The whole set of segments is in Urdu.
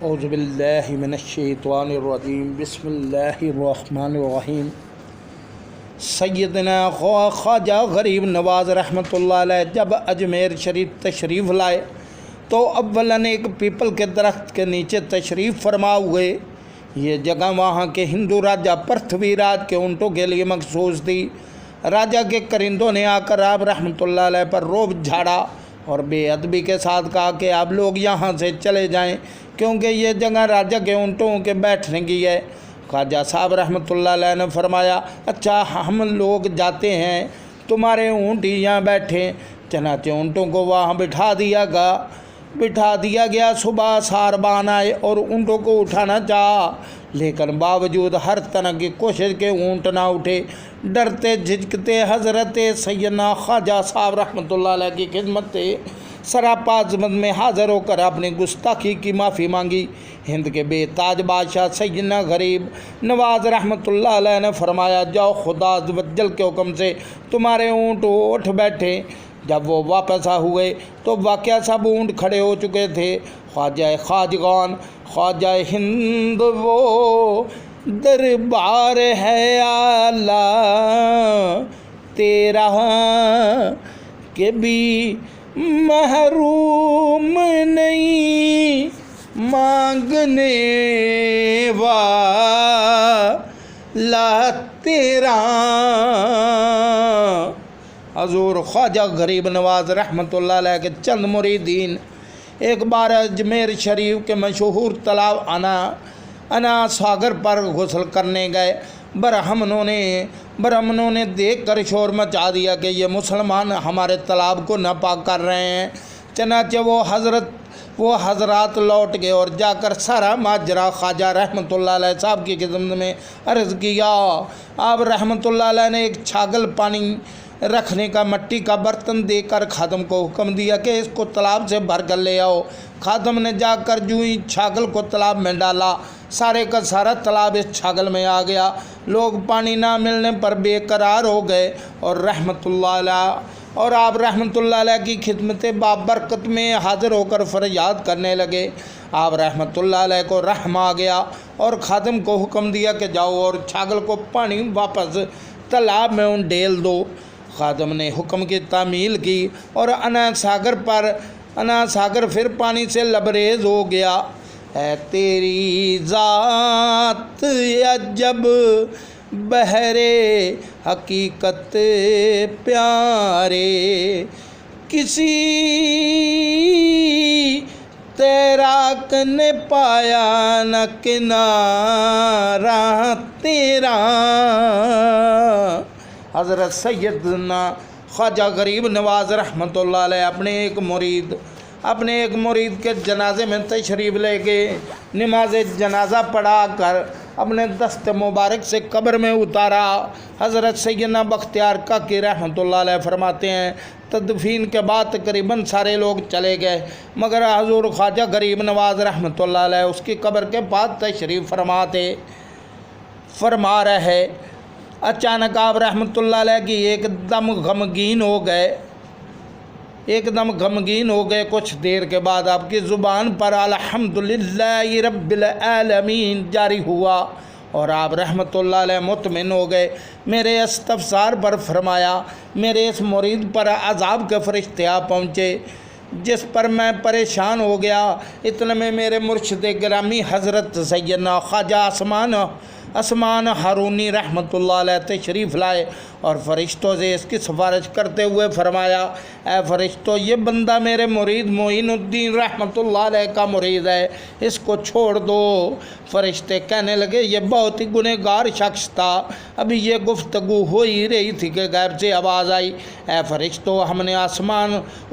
اعوذ باللہ من الشیطان الرجیم بسم اللہ الرحمن الرحیم۔ سیدنا خواجہ غریب نواز رحمۃ اللہ علیہ جب اجمیر شریف تشریف لائے تو اولاً ایک پیپل کے درخت کے نیچے تشریف فرما ہوئے۔ یہ جگہ وہاں کے ہندو راجہ پرتھوی راج کے اونٹوں کے لیے مخصوص تھی۔ راجہ کے کرندوں نے آ کر آپ رحمۃ اللہ علیہ پر روب جھاڑا اور بے ادبی کے ساتھ کہا کہ آپ لوگ یہاں سے چلے جائیں کیونکہ یہ جگہ راجہ کے اونٹوں کے بیٹھنے کی ہے۔ خواجہ صاحب رحمۃ اللہ علیہ نے فرمایا، اچھا ہم لوگ جاتے ہیں، تمہارے اونٹ ہی یہاں بیٹھیں۔ چنانچہ اونٹوں کو وہاں بٹھا دیا گیا۔ صبح ساربان آئے اور اونٹوں کو اٹھانا چاہا، لیکن باوجود ہر طرح کی کوشش کے اونٹ نہ اٹھے۔ ڈرتے جھجکتے حضرت سیدنا خواجہ صاحب رحمۃ اللہ علیہ کی خدمت سراپا عظمت میں حاضر ہو کر اپنی گستاخی کی معافی مانگی۔ ہند کے بے تاج بادشاہ سیدنا غریب نواز رحمۃ اللہ علیہ نے فرمایا، جاؤ خدا عز و جل کے حکم سے تمہارے اونٹ اٹھ بیٹھے۔ جب وہ واپس ہوئے تو واقعہ سب اونٹ کھڑے ہو چکے تھے۔ خواجہ خواجگان، خواجہ ہند وہ دربار ہے اعلیٰ تیرا کہ بھی محروم نہیں مانگنے والا تیرا۔ حضور خواجہ غریب نواز رحمۃ اللہ علیہ کے چند مریدین ایک بار اجمیر شریف کے مشہور تالاب انا ساگر پر غسل کرنے گئے۔ برہمنوں نے دیکھ کر شور مچا دیا کہ یہ مسلمان ہمارے تالاب کو ناپاک کر رہے ہیں۔ چنانچہ وہ حضرات لوٹ گئے اور جا کر سارا ماجرا خواجہ رحمۃ اللہ علیہ صاحب کی خدمت میں عرض کیا۔ آپ رحمۃ اللہ علیہ نے ایک چھاگل پانی رکھنے کا مٹی کا برتن دے کر خادم کو حکم دیا کہ اس کو تالاب سے بھر کر لے آؤ۔ خادم نے جا کر جو ہی چھاگل کو تالاب میں ڈالا، سارے کا سارا تالاب اس چھاگل میں آ گیا۔ لوگ پانی نہ ملنے پر بے قرار ہو گئے اور آپ رحمۃ اللہ علیہ کی خدمت بابرکت میں حاضر ہو کر فریاد کرنے لگے۔ آپ رحمۃ اللہ علیہ کو رحم آ گیا اور خادم کو حکم دیا کہ جاؤ اور چھاگل کو پانی واپس تالاب میں ڈیل دو۔ خادم نے حکم کی تعمیل کی اور انا ساگر پھر پانی سے لبریز ہو گیا۔ اے تیری ذات عجب بحرے حقیقت پیارے، کسی تیراک نے پایا نہ کنارہ تیرا۔ حضرت سیدنا خواجہ غریب نواز رحمۃ اللہ علیہ اپنے ایک مرید کے جنازے میں تشریف لے گئے۔ نماز جنازہ پڑھا کر اپنے دست مبارک سے قبر میں اتارا۔ حضرت سیدنا بختیار کاکی رحمۃ اللہ علیہ فرماتے ہیں، تدفین کے بعد تقریباً سارے لوگ چلے گئے مگر حضور خواجہ غریب نواز رحمۃ اللہ علیہ اس کی قبر کے پاس تشریف فرما رہے۔ اچانک آپ رحمۃ اللہ علیہ کی ایک دم غمگین ہو گئے۔ کچھ دیر کے بعد آپ کی زبان پر الحمدللہ رب العالمین جاری ہوا اور آپ رحمۃ اللہ علیہ مطمئن ہو گئے۔ میرے استفسار پر فرمایا، میرے اس مرید پر عذاب کے فرشتے آ پہنچے جس پر میں پریشان ہو گیا۔ اتنے میں میرے مرشد گرامی حضرت سیدنا خواجہ عثمان ہارونی رحمۃ اللہ علیہ تشریف لائے اور فرشتوں سے اس کی سفارش کرتے ہوئے فرمایا، اے فرشتوں، یہ بندہ میرے مرید معین الدین رحمۃ اللہ علیہ کا مرید ہے، اس کو چھوڑ دو۔ فرشتے کہنے لگے، یہ بہت ہی گنہگار شخص تھا، ابھی یہ گفتگو ہو ہی رہی تھی کہ غیب سے آواز آئی، اے فرشتوں، ہم نے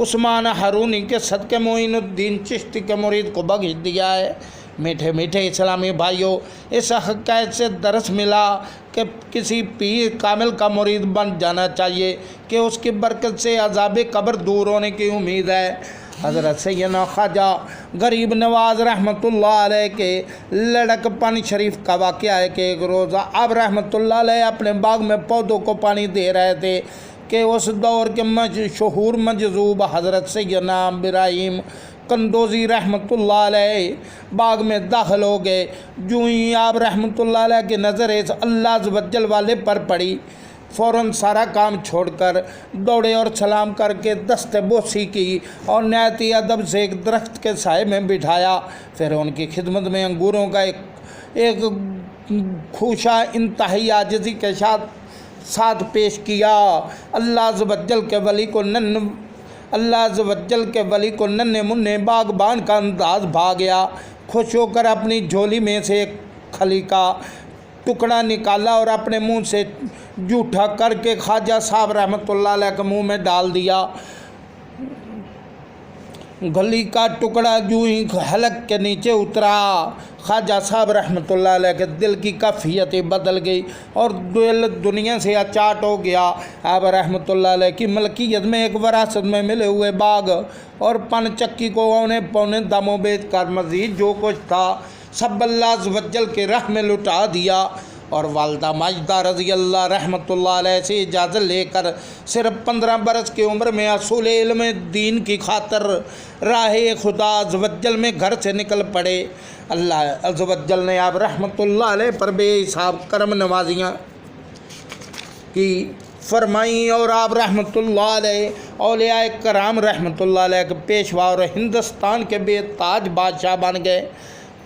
عثمان ہارونی کے صدقے معین الدین چشتی کے مرید کو بخش دیا ہے۔ میٹھے میٹھے اسلامی بھائیوں، اس حقیقت سے درس ملا کہ کسی پیر کامل کا مرید بن جانا چاہیے کہ اس کی برکت سے عذاب قبر دور ہونے کی امید ہے۔ حضرت سیدنا خواجہ غریب نواز رحمۃ اللہ علیہ کے لڑک پانی شریف کا واقعہ ہے کہ ایک روزہ آپ رحمۃ اللہ علیہ اپنے باغ میں پودوں کو پانی دے رہے تھے کہ اس دور کے مشہور مجذوب حضرت سیدنا ابراہیم قندوزی رحمۃ اللہ علیہ باغ میں داخل ہو گئے۔ جو ہی آپ رحمۃ اللہ علیہ کی نظر اللہ عز و جل والے پر پڑی، فوراً سارا کام چھوڑ کر دوڑے اور سلام کر کے دست بوسی کی اور نہایت ہی ادب سے ایک درخت کے سائے میں بٹھایا۔ پھر ان کی خدمت میں انگوروں کا ایک خوشہ انتہائی عاجزی کے ساتھ پیش کیا۔ اللہ عز و جل کے ولی کو ننھے منھے باغبان کا انداز بھا گیا۔ خوش ہو کر اپنی جھولی میں سے ایک کھلی کا ٹکڑا نکالا اور اپنے منہ سے جھوٹا کر کے خواجہ صاحب رحمۃ اللہ علیہ کے منہ میں ڈال دیا۔ گلی کا ٹکڑا جو ہی حلق کے نیچے اترا، خواجہ صاحب رحمۃ اللہ علیہ کے دل کی کیفیت بدل گئی اور دل دنیا سے اچاٹ ہو گیا۔ آپ رحمۃ اللہ علیہ کی ملکیت میں ایک وراثت میں ملے ہوئے باغ اور پن چکی کو اونے پونے دموں بیچ کر مزید جو کچھ تھا سب اللہ عز و جل کے راہ میں لٹا دیا، اور والدہ ماجدہ رضی اللہ رحمۃ اللہ علیہ سے اجازت لے کر صرف 15 برس کی عمر میں اصول علم دین کی خاطر راہ خدا عز و جل میں گھر سے نکل پڑے۔ اللہ عز و جل نے آپ رحمۃ اللہ علیہ پر بے حساب کرم نوازیاں کی فرمائیں، اور آپ رحمۃ اللہ علیہ اولیاء کرام رحمۃ اللہ علیہ کے پیشوا اور ہندوستان کے بے تاج بادشاہ بن گئے۔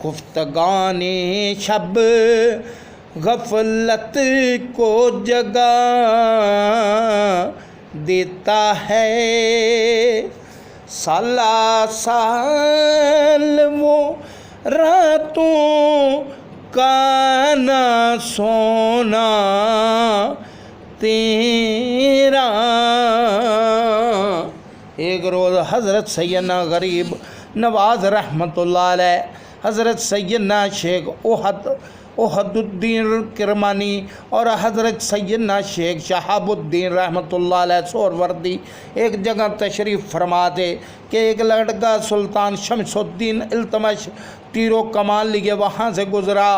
گفتگان شب غفلت کو جگا دیتا ہے، سالہ سال وہ راتوں کا نہ سونا تیرا۔ ایک روز حضرت سیدنا غریب نواز رحمۃ اللہ علیہ، حضرت سیدنا شیخ احد الدین کرمانی اور حضرت سیدنا شیخ شہاب الدین رحمۃ اللہ علیہ سہروردی ایک جگہ تشریف فرما تھے کہ ایک لڑکا سلطان شمس الدین التمش تیر و کمان لیے وہاں سے گزرا۔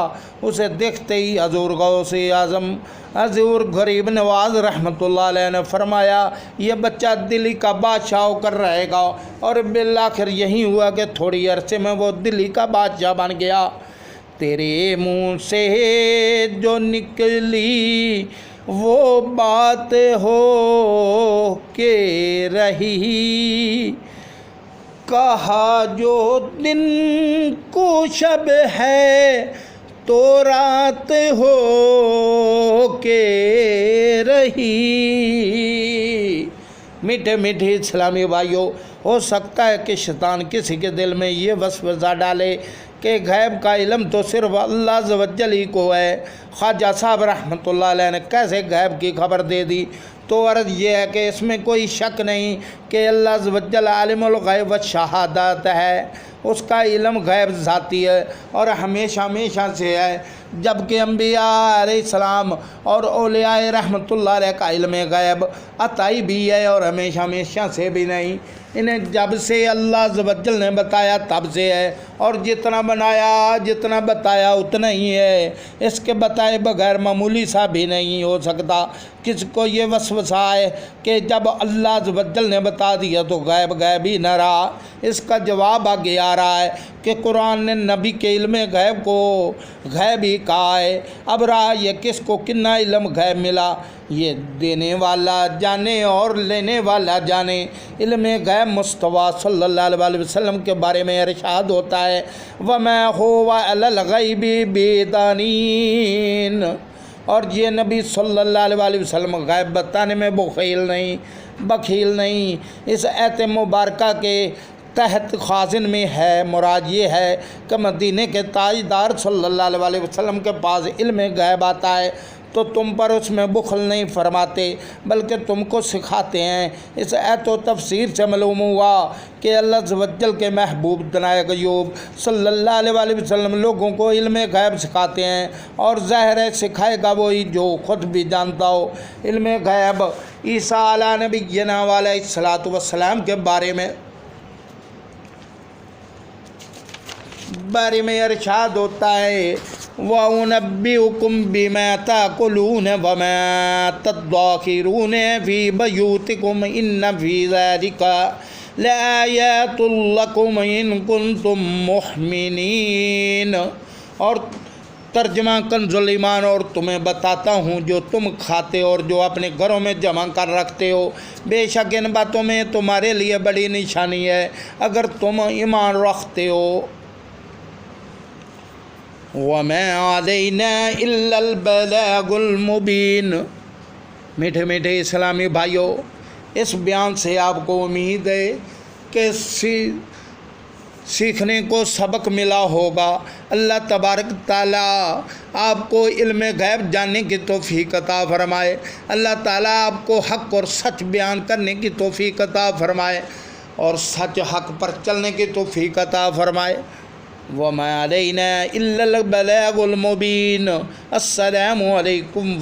اسے دیکھتے ہی حضور غوث اعظم حضور غریب نواز رحمۃ اللہ علیہ نے فرمایا یہ بچہ دلی کا بادشاہ ہو کر رہے گا، اور بالآخر یہی ہوا کہ تھوڑی عرصے میں وہ دلی کا بادشاہ بن گیا۔ تیرے منہ سے جو نکلی وہ بات ہو کے رہی، کہا جو دن کو شب ہے تو رات ہو کے رہی۔ میٹھے میٹھے اسلامی بھائیوں، ہو سکتا ہے کہ شیطان کسی کے دل میں یہ وسوسہ ڈالے کہ غیب کا علم تو صرف اللہ عز و جل ہی کو ہے، خواجہ صاحب رحمۃ اللہ علیہ نے کیسے غیب کی خبر دے دی؟ تو عرض یہ ہے کہ اس میں کوئی شک نہیں کہ اللہ عز و جل عالم الغیب والشہادت ہے، اس کا علم غیب ذاتی ہے اور ہمیشہ سے ہے، جبکہ انبیاء علیہ السلام اور اولیاء رحمۃ اللہ علیہ کا علم غیب عطائی بھی ہے اور ہمیشہ سے بھی نہیں، انہیں جب سے اللہ عز و جل نے بتایا تب سے ہے، اور جتنا بتایا اتنا ہی ہے، اس کے بتائے بغیر معمولی سا بھی نہیں ہو سکتا۔ کس کو یہ وسوسہ ہے کہ جب اللہ عز و جل نے بتا دیا تو غیب ہی نہ رہا؟ اس کا جواب آگے آ رہا ہے کہ قرآن نے نبی کے علم غیب کو غیب ہی کہا ہے۔ اب رہا یہ کس کو کتنا علم غیب ملا، یہ دینے والا جانے اور لینے والا جانے۔ علم غیب مصطفیٰ صلی اللہ علیہ وسلم کے بارے میں ارشاد ہوتا ہے وَمَا هُوَ عَلَى الْغَيْبِ بِضَنِينٍ، اور یہ نبی صلی اللہ علیہ وسلم غیب بتانے میں بخیل نہیں۔ اس ایت مبارکہ کے تحت خازن میں ہے، مراد یہ ہے کہ مدینے کے تاجدار صلی اللہ علیہ وسلم کے پاس علم غیب آتا ہے تو تم پر اس میں بخل نہیں فرماتے بلکہ تم کو سکھاتے ہیں۔ اس آیت و تفسیر سے معلوم ہوا کہ اللہ عز و جل کے محبوب جناب غیوب صلی اللہ علیہ وسلم لوگوں کو علم غیب سکھاتے ہیں، اور ظاہر ہے سکھائے گا وہی جو خود بھی جانتا ہو۔ علم غیب عیسیٰ علیہ نبینا علیہ الصلوۃ والسلام کے بارے میں ارشاد ہوتا ہے وَأُنَبِّئُكُم بِمَا تَأْكُلُونَ وَمَا تَدَّخِرُونَ فِي بُيُوتِكُمْ إِنَّ فِي ذَلِكَ لآیات لکم ان کنتم محمنین۔ اور ترجمہ کنز الایمان، اور تمہیں بتاتا ہوں جو تم کھاتے اور جو اپنے گھروں میں جمع کر رکھتے ہو، بے شک ان باتوں میں تمہارے لیے بڑی نشانی ہے اگر تم ایمان رکھتے ہو۔ وَمَا عَلَيْنَا إِلَّا الْبَلَاغُ الْمُبِينُ۔ میٹھے میٹھے اسلامی بھائیوں، اس بیان سے آپ کو امید ہے کہ سیکھنے کو سبق ملا ہوگا۔ اللہ تبارک تعالیٰ آپ کو علم غیب جاننے کی توفیق عطا فرمائے۔ اللہ تعالیٰ آپ کو حق اور سچ بیان کرنے کی توفیق عطا فرمائے اور سچ حق پر چلنے کی توفیق عطا فرمائے۔ وَمَا عَلَيْنَا إِلَّا الْبَلَاغُ الْمُبِينُ۔ السلام علیکم